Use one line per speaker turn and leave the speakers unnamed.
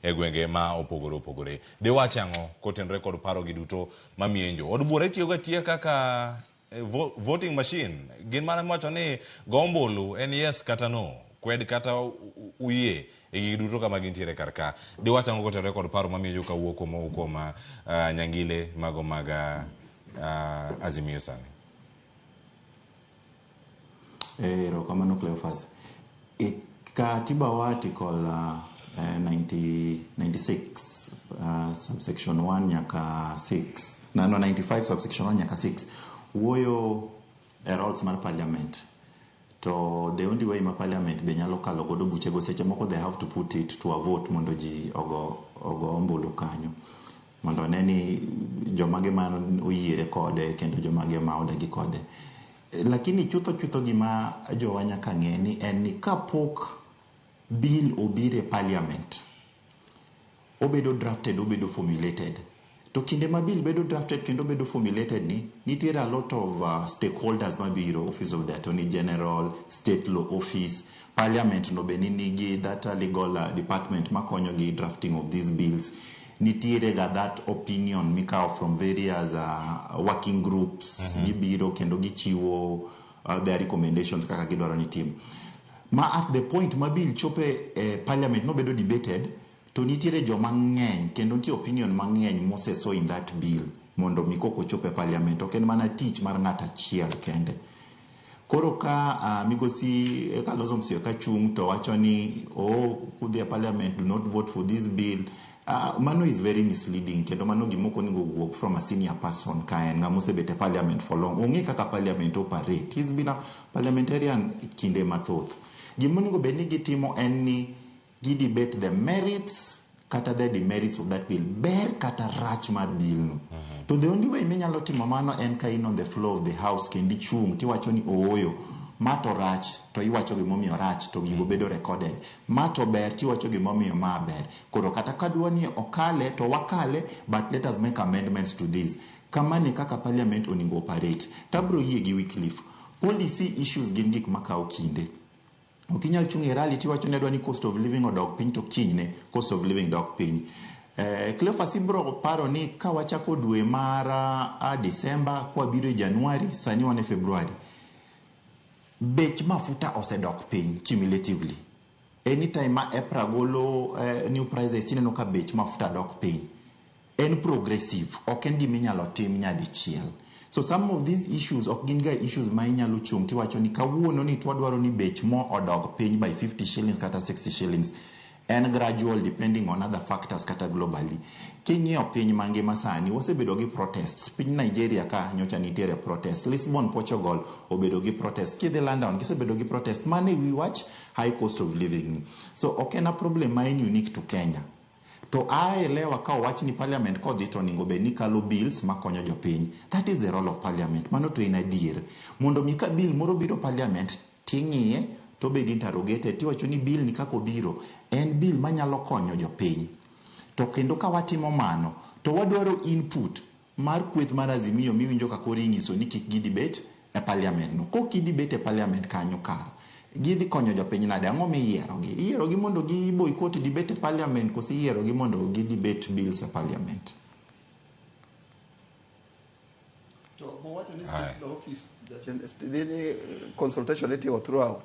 e gwenge ma opogore opogore. De wachango kotenre kod paro gi duto mamienjo. Od bura itiyo ga tiya kaka voting machine. Gin mana wacho ni gombolu en yes kata no, kwed kata uye e gigi duto kama gintiere karka. De wachango kotenre kod paro mamienjo kawuok kuom nyangile mago maga Azimio sani.
Rokamano Cleophas. Katiba wa article 96 subsection 1 nyaka 6 no 95 subsection 1 nyaka 6 wuoyo roles mar parliament. To the only way ma parliament be nyalo kalo godo buche go seche moko they have to put it to a vote mondo ji ogo ombulu kanyo mondo neni jomage man oyiere kode kendo jomage ma odagi kode. Lakini chutho gima jowa nyaka ng'e ni en ni kapok bill obire parliament obedo drafted, obedo formulated. To kinde ma bill bedo drafted kendo bedo formulated ni nitiere a lot of stakeholders mabiro, office of the attorney general, state law office, parliament no be nigi that legal department makonyo gi drafting of these bills. Nitiere ga that opinion mikao from various working groups gibiro kendo gichiwo their recommendations kaka gidwaro ni tim. Ma at the point ma bill chope parliament no bedo debated, to nitiere joma ng'eny kendo nitie opinion mang'eny moseso in that bill mondo mikoko chope parliament. Ok en mana tich mar ng'at achiel kende. Koro ka migosi Kalonzo Musyoka chung to wacho ni kudhi parliament do not vote for this bill. Mano is very misleading kendo mano gimoko ningo wuok from a senior person ka en ng'ama osebet e parliament for long. Ong'e kaka parliament operate. He's been a parliamentarian kinde mathoth. Gimonego bed ni gitimo en ni debate the merits kata the demerits of that bill. Ber kata rach mar bill no. To the only way minyalo timo mano en ka in on the floor of the house kendi chung tiwacho ni ooyo ma to rach to iwacho gimomiyo rach to gigo bedo recorded. Ma to ber tiwacho gimomiyo ma ber. Koro kata kadwa ni okale to wakale, but let us make amendments to this. Kamani kaka parliament oningo operate. Tabro yie gi Wycliffe. Policy issues gin gik makao kinde. Okinyal chung e rally tiwacho ne dwa ni cost of living odog piny to kinyne cost of living dog piny. Cleophas ibro paro ni ka wachako dwe mar December kwa biro January sani wane February. Bech mafuta osedok piny cumulatively. Anytime ma EPRA golo new prices tineno ka bech mafuta dok piny. En progressive, ok en giminyalo tim nyadichiel. So some of these issues ok gin ga issues ma inyalo chung tiwacho ni kawuono ni twadwaro ni bech mo odog piny by 50 shillings kata 60 shillings. En gradual depending on other factors kata globally. King'iyo piny mangima sani osebedo gi protests. Piny Nigeria ka nyocha nitiere protest. Lisbon, Portugal obedo gi protest. Kidhi London gisebedo gi protest. Mane we watch high cost of living. So ok en a problem ma en unique to Kenya. To aelewa ka wach ni parliament kodhi to ningo be ni kalo bills makonyo jopiny. That is the role of parliament. Mano to in adier. Mondo mi ka bill moro biro parliament ting'iye to be interrogated tiwacho ni bill ni kako biro en bill manyalo konyo jopiny. To kendo ka watimo mano to wadwaro input mar kweth mar Azimio miwinjo ka koro inyiso ni kik gi debate e parliament no. Ko ki debate e parliament kanyo kara gidhi konyo jopiny nade? Ang'o iyierogi mondo gi boycott debate e parliament kosi iyierogi mondo gi debate bills e parliament?
To what is the office that consultation throughout